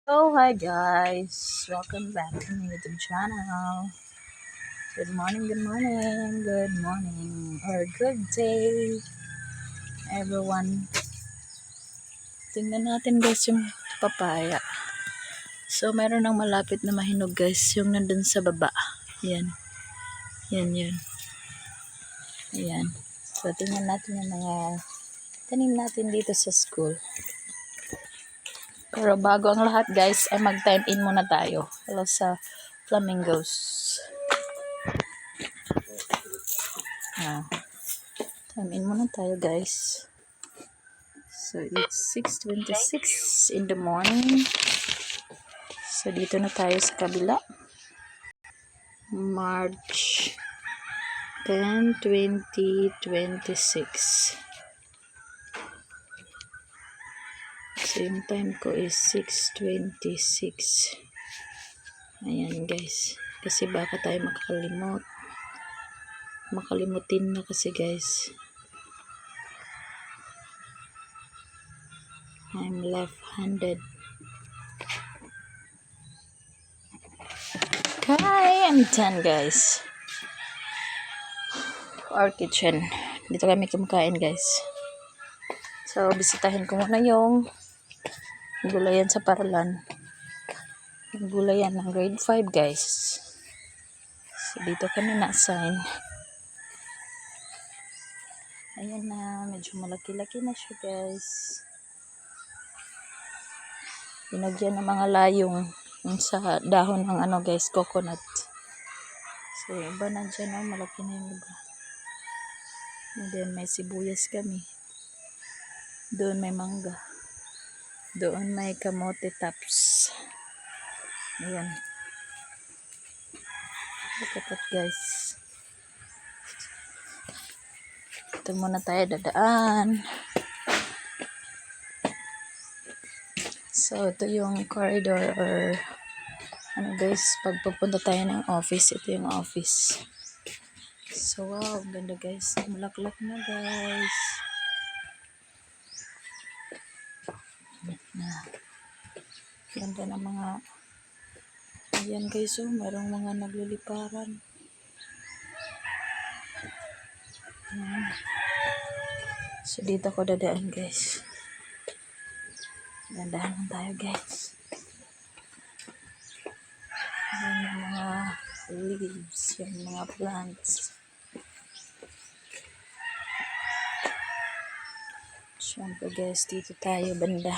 Oh, hi guys. Welcome back to my YouTube channel. Good morning, good morning, good morning, or good day, everyone. Tingnan natin guys yung papaya. So, meron ng malapit na mahinog guys, yung nandun sa baba. Yan, yan. Ayan. So, tingnan natin yung mga tanim natin dito sa school. Pero bago ang lahat guys, ay mag-time in muna tayo. Hello sa flamingos. Time in muna tayo guys. So it's 6:26 in the morning. So dito na tayo sa kabila. March 10, 2026. So yung time ko is 6:26. Ayan guys. Kasi baka tayo makalimutin na kasi guys. I'm left-handed. Hi, I'm done guys. Our kitchen. Dito kami kumakain guys. So, bisitahin ko muna yung gulayan sa Paralan. Yung gulayan ng grade 5 guys. So, dito kami na-assign. Ayan na, medyo malaki-laki na siya guys. Binagyan ng mga layong sa dahon ng guys, coconut. So, iba na dyan, malaki na yung iba. And then, may sibuyas kami. Doon may mangga. Doon may kamote tops. Ayan. Look at that guys. Ito muna tayo dadaan. So, ito yung corridor or guys, pag pupunta tayo ng office, ito yung office. So, wow, ganda guys. Mulaklak na guys. Ganda ng mga ayan guys, merong mga nagliliparan. Ayan. So, dito ko dadaan guys. Dandahan lang tayo guys. Ayan yung mga leaves, yung mga plants. Siyempre guys, dito tayo banda.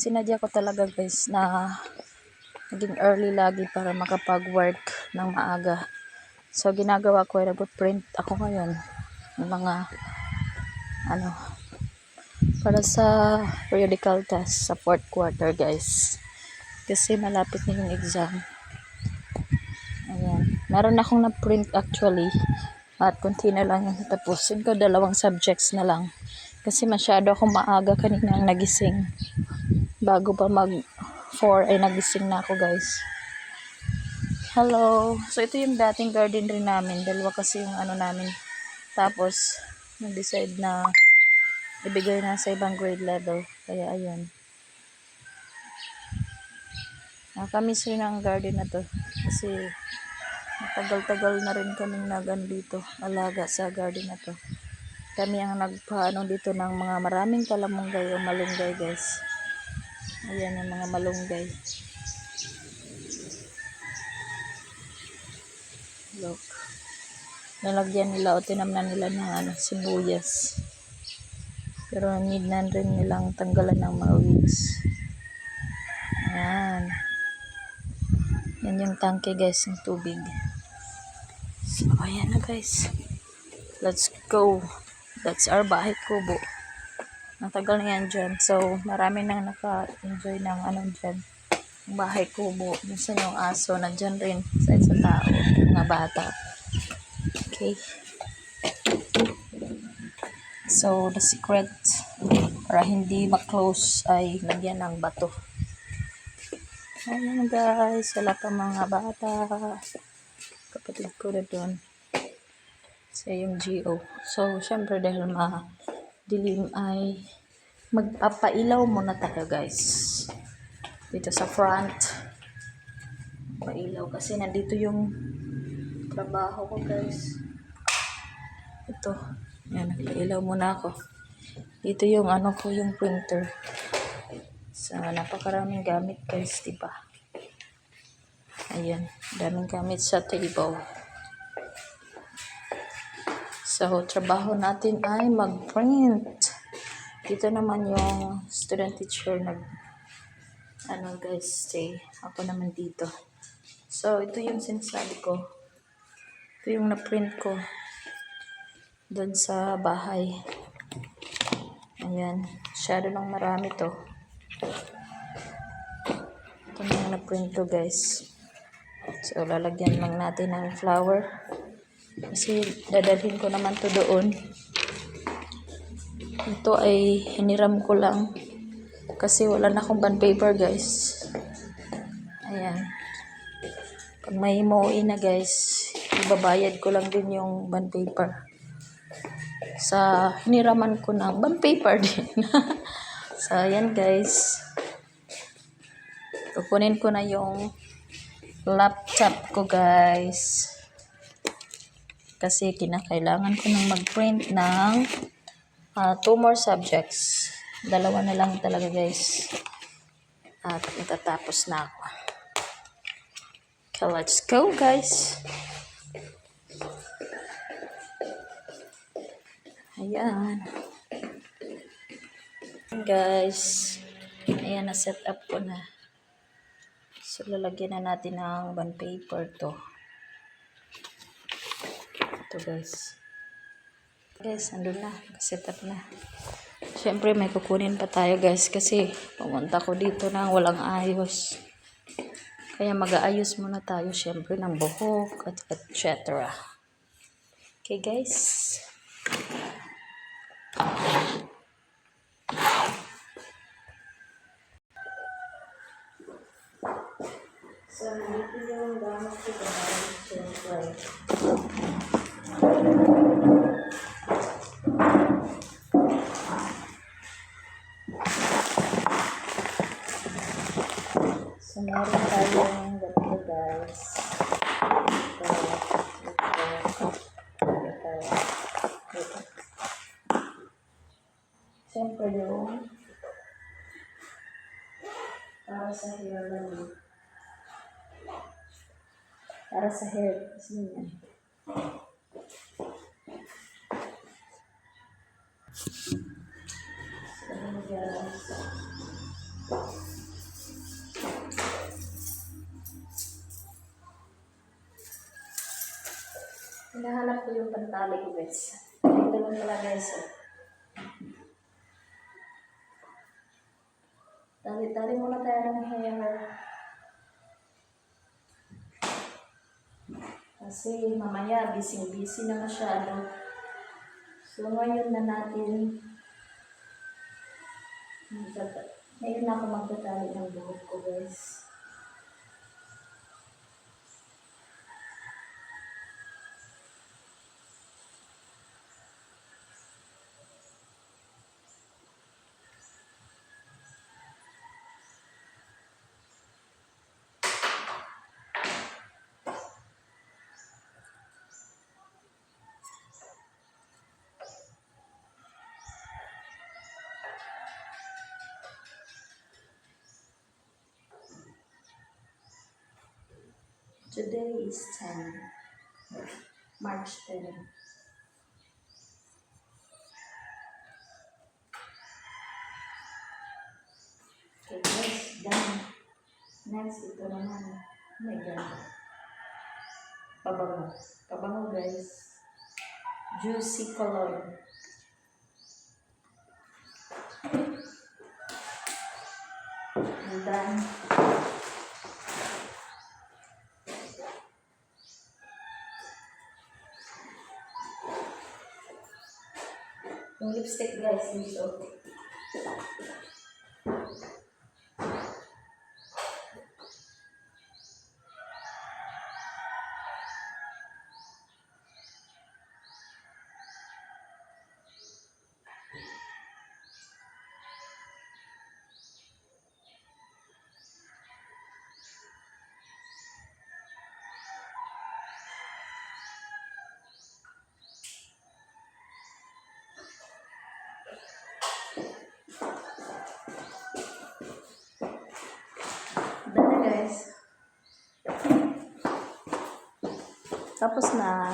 Sinadya ko talaga guys na naging early lagi para makapag-work ng maaga. So, ginagawa ko ay nag-print ako ngayon ng mga para sa periodical test sa 4th quarter guys. Kasi malapit na yung exam. Ayan. Meron akong na-print actually. At kunti na lang yung tapusin ko. 2 subjects na lang. Kasi masyado akong maaga kanina ang nagising. Bago pa mag 4 ay nagising na ako guys. Hello. So ito yung dating garden rin namin. 2 kasi yung namin. Tapos nag-decide na ibigay na sa ibang grade level. Kaya ayun. Nakamiss rin ang garden na to. Kasi matagal-tagal na rin kaming dito. Alaga sa garden na to. Kami ang nagpaano dito ng mga maraming kalamunggay o malunggay guys. Ayan yung mga malunggay. Look. Nalagyan nila o tinamnan nila ng sibuyas. Pero need na rin nilang tanggalan ng mga weeds. Ayan. Yan yung tangke guys, yung tubig. So, ayan na guys. Let's go. That's our bahay kubo. Natagal na yan dyan. So, marami nang naka-enjoy ng dyan. Yung bahay kubo. Minsan yung aso, nandyan rin sa isang tao. Mga bata. Okay. So, the secret para hindi ma-close ay lagyan ng bato. Ayan guys, wala pa mga bata. Kapatid ko na doon. Sa yung GO. So, syempre dahil dilim ay Magpapailaw muna tayo guys. Dito sa front. Pailaw kasi nandito yung trabaho ko guys. Ito. Yan, nagpailaw muna ako. Dito yung ano ko, yung printer. So, napakaraming gamit guys, diba? Ayan, daming gamit sa table. So, trabaho natin ay mag-print. Dito naman yung student teacher ano guys, stay. Ako naman dito. So, ito yung sinasabi ko. Ito yung na-print ko doon sa bahay. Ayan, masyado lang marami to. Ito na yung na-print ko guys. So, lalagyan lang natin ng flower. Kasi dadalhin ko naman to doon. Ito ay hiniram ko lang. Kasi wala na akong bond paper guys. Ayan. Pag may mauwi na guys, ibabayad ko lang din yung bond paper. Sa hiniraman ko ng bond paper din. So, ayan guys. Kukunin ko na yung laptop ko guys. Kasi kinakailangan ko nang mag-print ng 2 more subjects. 2 na lang talaga guys. At itatapos na ako. Okay, let's go guys. Ayan. Guys. Ayan, na-set up ko na. So, lalagyan na natin ng bond paper to. Ito guys. Guys, andun na. Set up na. Siyempre, may kukunin pa tayo guys kasi pumunta ko dito na walang ayos. Kaya mag-aayos muna tayo siyempre ng buhok at etc. Okay guys. So, dito yung gamit ko guys. Siyempre. So, meron tayong ganito guys. Ito. Siyempre yung para sa hair lang. Para sa hair. Kasi yan. So, guys. Hinahanap ko yung pantali ko guys. Ito lang pala guys. Tali-tali muna tayo ng hair. Kasi mamaya busy-busy na masyado. So ngayon na natin ngayon na ako magtatali ng buhok ko guys. Today is 10, March 10. Okay guys, done. Next, ito naman. Oh my God. Pabango. Pabango guys. Juicy color. And then, yung lipstick guys dito. Tapos na.